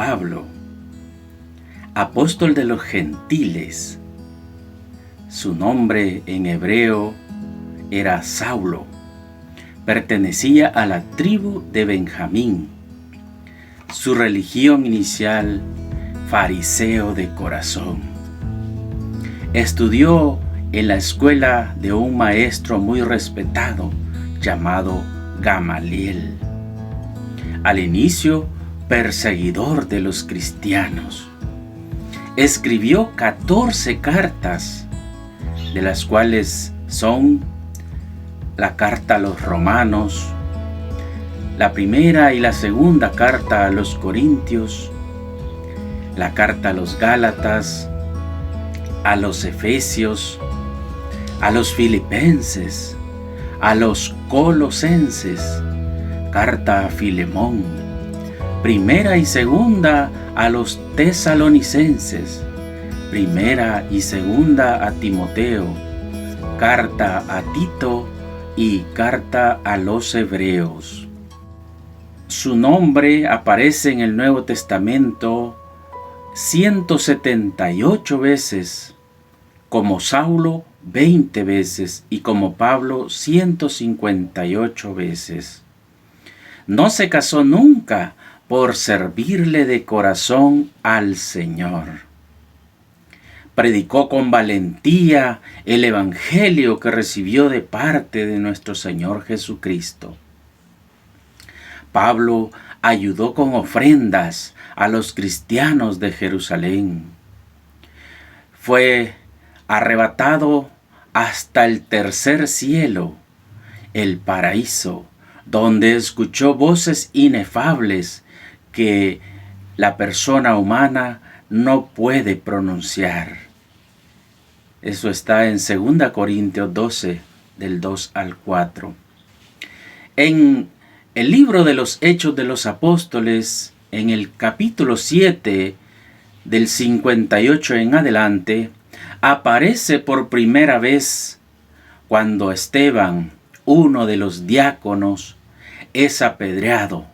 Pablo, apóstol de los gentiles. Su nombre en hebreo era Saulo. Pertenecía a la tribu de Benjamín. Su religión inicial, fariseo de corazón. Estudió en la escuela de un maestro muy respetado llamado Gamaliel. Al inicio, perseguidor de los cristianos. Escribió 14 cartas, de las cuales son la carta a los romanos, la primera y la segunda carta a los corintios, la carta a los gálatas, a los efesios, a los filipenses, a los colosenses, carta a Filemón, primera y segunda a los tesalonicenses, primera y segunda a Timoteo, carta a Tito y carta a los hebreos. Su nombre aparece en el Nuevo Testamento 178 veces, como Saulo 20 veces y como Pablo 158 veces. No se casó nunca por servirle de corazón al Señor. Predicó con valentía el evangelio que recibió de parte de nuestro Señor Jesucristo. Pablo ayudó con ofrendas a los cristianos de Jerusalén. Fue arrebatado hasta el tercer cielo, el paraíso, donde escuchó voces inefables que la persona humana no puede pronunciar. Eso está en 2 Corintios 12, del 2 al 4. En el libro de los Hechos de los Apóstoles, en el capítulo 7, del 58 en adelante, aparece por primera vez cuando Esteban, uno de los diáconos, es apedreado.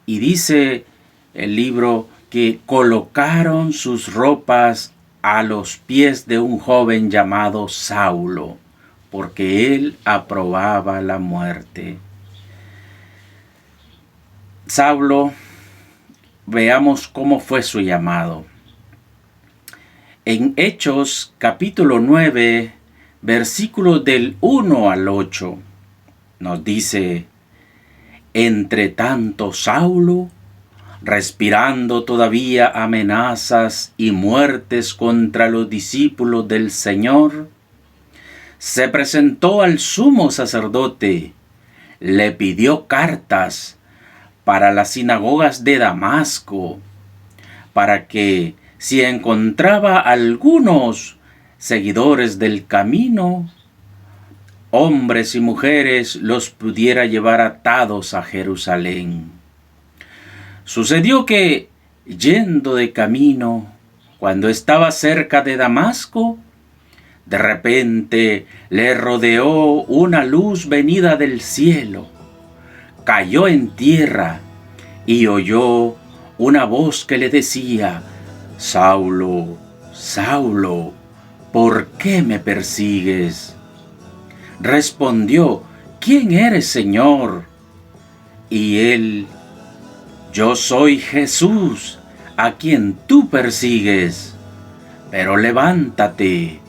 Y dice el libro que colocaron sus ropas a los pies de un joven llamado Saulo, porque él aprobaba la muerte. Saulo, veamos cómo fue su llamado. En Hechos capítulo 9, versículos del 1 al 8, nos dice: Entre tanto Saulo, respirando todavía amenazas y muertes contra los discípulos del Señor, se presentó al sumo sacerdote, le pidió cartas para las sinagogas de Damasco, para que si encontraba algunos seguidores del camino, hombres y mujeres, los pudiera llevar atados a Jerusalén. Sucedió que, yendo de camino, cuando estaba cerca de Damasco, de repente le rodeó una luz venida del cielo. Cayó en tierra y oyó una voz que le decía: Saulo, Saulo, ¿por qué me persigues? Respondió: ¿Quién eres, Señor? Y él: Yo soy Jesús, a quien tú persigues. Pero levántate,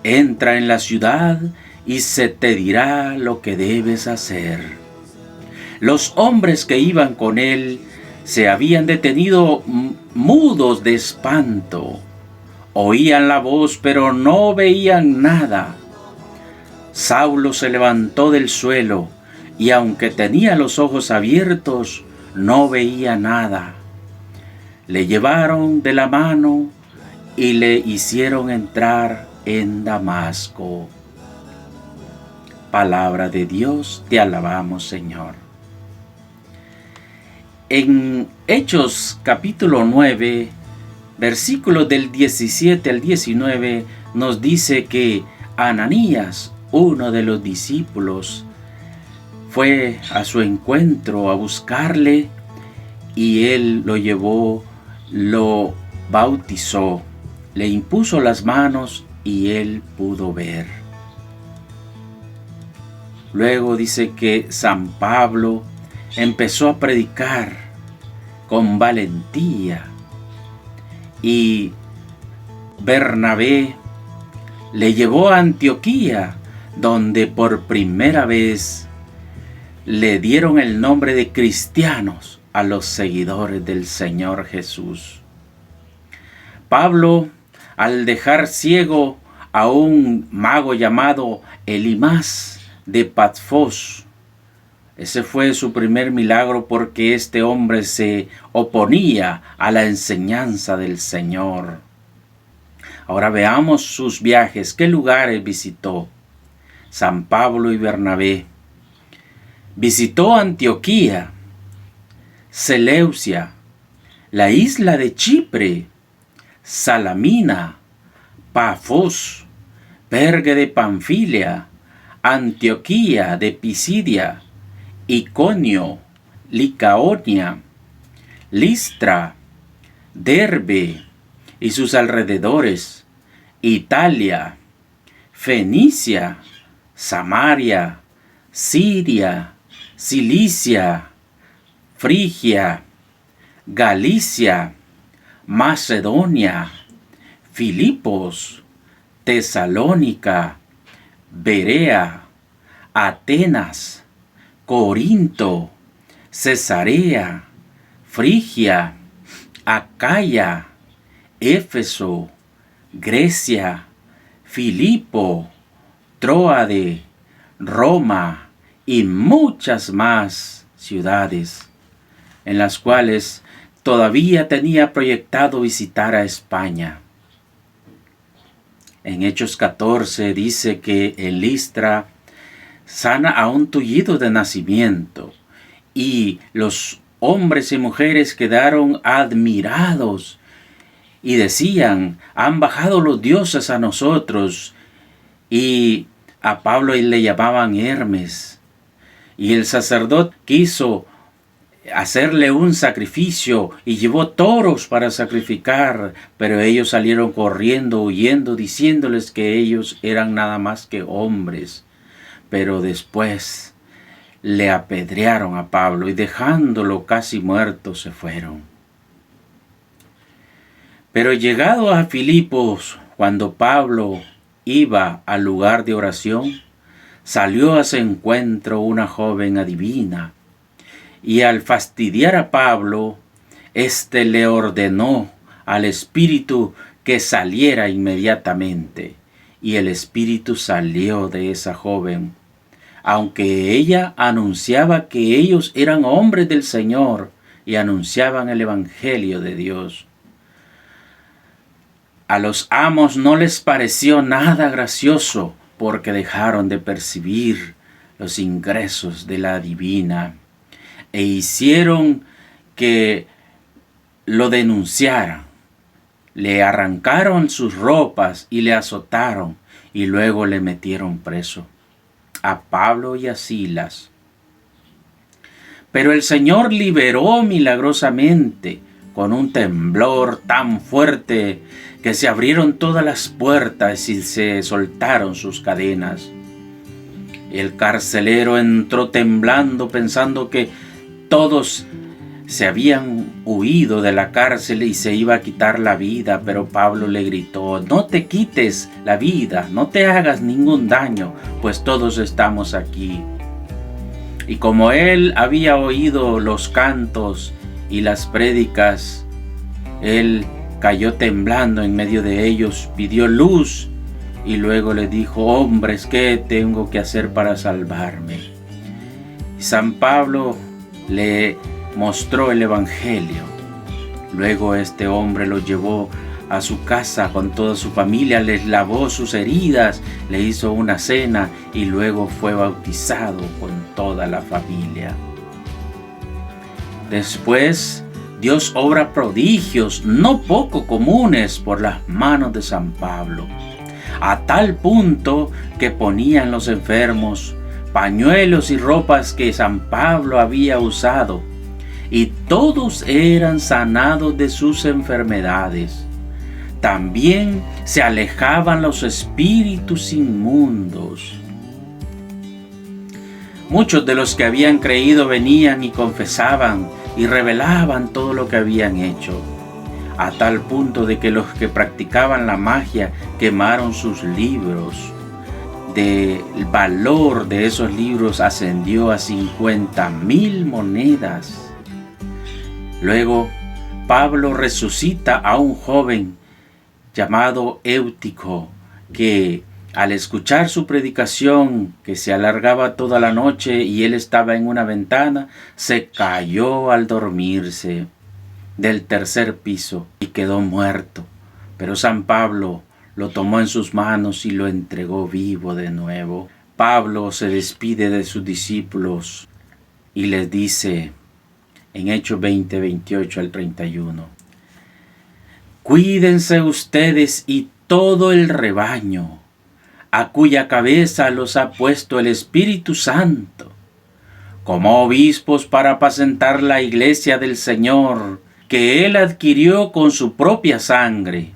entra en la ciudad y se te dirá lo que debes hacer. Los hombres que iban con él se habían detenido mudos de espanto. Oían la voz, pero no veían nada. Saulo se levantó del suelo y aunque tenía los ojos abiertos, no veía nada. Le llevaron de la mano y le hicieron entrar en Damasco. Palabra de Dios, te alabamos, Señor. En Hechos capítulo 9, versículos del 17 al 19, nos dice que Ananías, uno de los discípulos, fue a su encuentro a buscarle y él lo llevó lo bautizó, le impuso las manos y él pudo ver. Luego dice que San Pablo empezó a predicar con valentía y Bernabé le llevó a Antioquía, donde por primera vez le dieron el nombre de cristianos a los seguidores del Señor Jesús. Pablo, al dejar ciego a un mago llamado Elimas de Patfos, ese fue su primer milagro porque este hombre se oponía a la enseñanza del Señor. Ahora veamos sus viajes, qué lugares visitó San Pablo y Bernabé. Visitó Antioquía, Seleucia, la isla de Chipre, Salamina, Pafos, Perge de Panfilia, Antioquía de Pisidia, Iconio, Licaonia, Listra, Derbe y sus alrededores, Italia, Fenicia, Samaria, Siria, Cilicia, Frigia, Galicia, Macedonia, Filipos, Tesalónica, Berea, Atenas, Corinto, Cesarea, Frigia, Acaya, Éfeso, Grecia, Filipo, Tróade, Roma y muchas más ciudades, en las cuales todavía tenía proyectado visitar a España. En Hechos 14 dice que en Listra sana a un tullido de nacimiento, y los hombres y mujeres quedaron admirados y decían: han bajado los dioses a nosotros. Y a Pablo le llamaban Hermes, y el sacerdote quiso hacerle un sacrificio y llevó toros para sacrificar, pero ellos salieron corriendo, huyendo, diciéndoles que ellos eran nada más que hombres. Pero después le apedrearon a Pablo y dejándolo casi muerto se fueron. Pero llegado a Filipos, cuando Pablo iba al lugar de oración, salió a su encuentro una joven adivina, y al fastidiar a Pablo, éste le ordenó al espíritu que saliera inmediatamente, y el espíritu salió de esa joven, aunque ella anunciaba que ellos eran hombres del Señor y anunciaban el Evangelio de Dios. A los amos no les pareció nada gracioso, porque dejaron de percibir los ingresos de la adivina e hicieron que lo denunciaran. Le arrancaron sus ropas y le azotaron, y luego le metieron preso a Pablo y a Silas. Pero el Señor liberó milagrosamente, con un temblor tan fuerte que se abrieron todas las puertas y se soltaron sus cadenas. El carcelero entró temblando, pensando que todos se habían huido de la cárcel y se iba a quitar la vida, pero Pablo le gritó: no te quites la vida, no te hagas ningún daño, pues todos estamos aquí. Y como él había oído los cantos y las prédicas, él cayó temblando en medio de ellos, pidió luz y luego le dijo: hombres, ¿qué tengo que hacer para salvarme? Y San Pablo le mostró el Evangelio. Luego este hombre lo llevó a su casa con toda su familia, les lavó sus heridas, le hizo una cena y luego fue bautizado con toda la familia. Después Dios obra prodigios no poco comunes por las manos de San Pablo, a tal punto que ponían los enfermos pañuelos y ropas que San Pablo había usado, y todos eran sanados de sus enfermedades. También se alejaban los espíritus inmundos. Muchos de los que habían creído venían y confesaban y revelaban todo lo que habían hecho, a tal punto de que los que practicaban la magia quemaron sus libros. El valor de esos libros ascendió a 50,000 monedas. Luego, Pablo resucita a un joven llamado Éutico, que al escuchar su predicación, que se alargaba toda la noche y él estaba en una ventana, se cayó al dormirse del tercer piso y quedó muerto. Pero San Pablo lo tomó en sus manos y lo entregó vivo de nuevo. Pablo se despide de sus discípulos y les dice en Hechos 20, 28 al 31: Cuídense ustedes y todo el rebaño, a cuya cabeza los ha puesto el Espíritu Santo, como obispos para apacentar la iglesia del Señor, que Él adquirió con su propia sangre.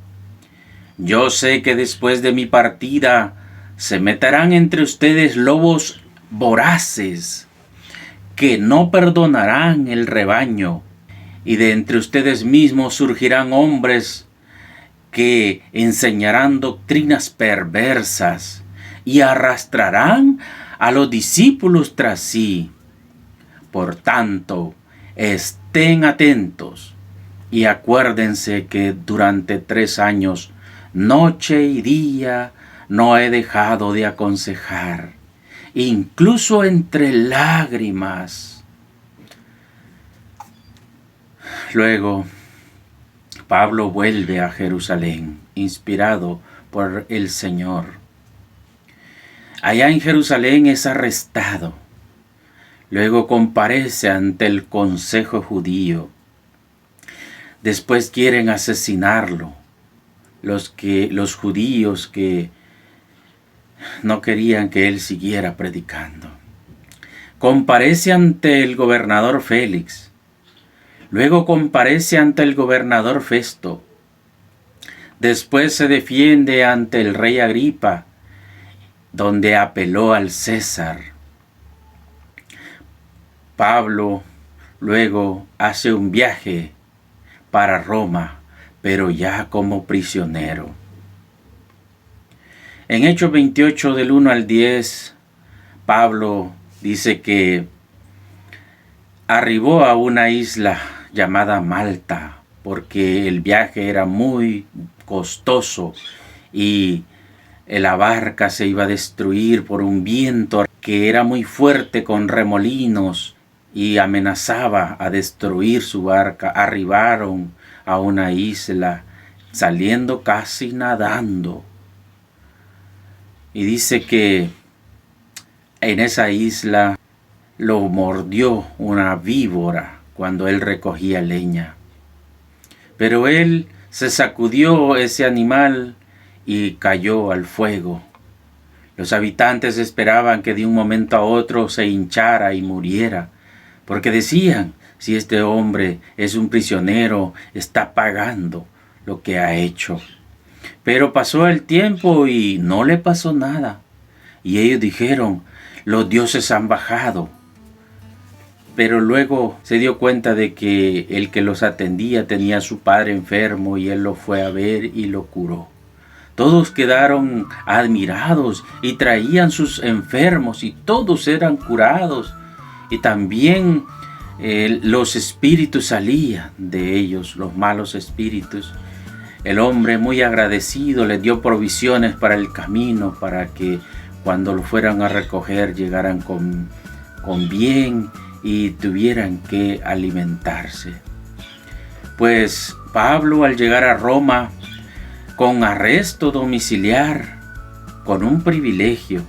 Yo sé que después de mi partida se meterán entre ustedes lobos voraces, que no perdonarán el rebaño, y de entre ustedes mismos surgirán hombres que enseñarán doctrinas perversas y arrastrarán a los discípulos tras sí. Por tanto, estén atentos y acuérdense que durante 3 años, noche y día, no he dejado de aconsejar, incluso entre lágrimas. Luego, Pablo vuelve a Jerusalén, inspirado por el Señor. Allá en Jerusalén es arrestado. Luego comparece ante el consejo judío. Después quieren asesinarlo. Los judíos que no querían que él siguiera predicando. Comparece ante el gobernador Félix. Luego comparece ante el gobernador Festo. Después se defiende ante el rey Agripa, donde apeló al César. Pablo luego hace un viaje para Roma, pero ya como prisionero. En Hechos 28 del 1 al 10, Pablo dice que arribó a una isla llamada Malta, porque el viaje era muy costoso y la barca se iba a destruir por un viento que era muy fuerte con remolinos y amenazaba a destruir su barca. Arribaron a una isla saliendo casi nadando. Y dice que en esa isla lo mordió una víbora cuando él recogía leña. Pero él se sacudió ese animal y cayó al fuego. Los habitantes esperaban que de un momento a otro se hinchara y muriera, porque decían: si este hombre es un prisionero, está pagando lo que ha hecho. Pero pasó el tiempo y no le pasó nada. Y ellos dijeron: los dioses han bajado. Pero luego se dio cuenta de que el que los atendía tenía a su padre enfermo y él lo fue a ver y lo curó. Todos quedaron admirados y traían sus enfermos y todos eran curados. Y también los espíritus salían de ellos, los malos espíritus. El hombre, muy agradecido, les dio provisiones para el camino, para que cuando lo fueran a recoger llegaran con bien y tuvieran que alimentarse. Pues Pablo, al llegar a Roma, con arresto domiciliar, con un privilegio,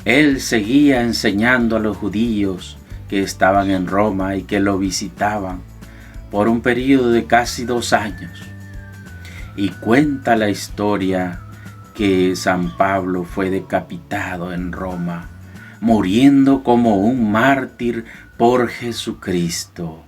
él seguía enseñando a los judíos que estaban en Roma y que lo visitaban por un periodo de casi 2 años. Y cuenta la historia que San Pablo fue decapitado en Roma, muriendo como un mártir por Jesucristo.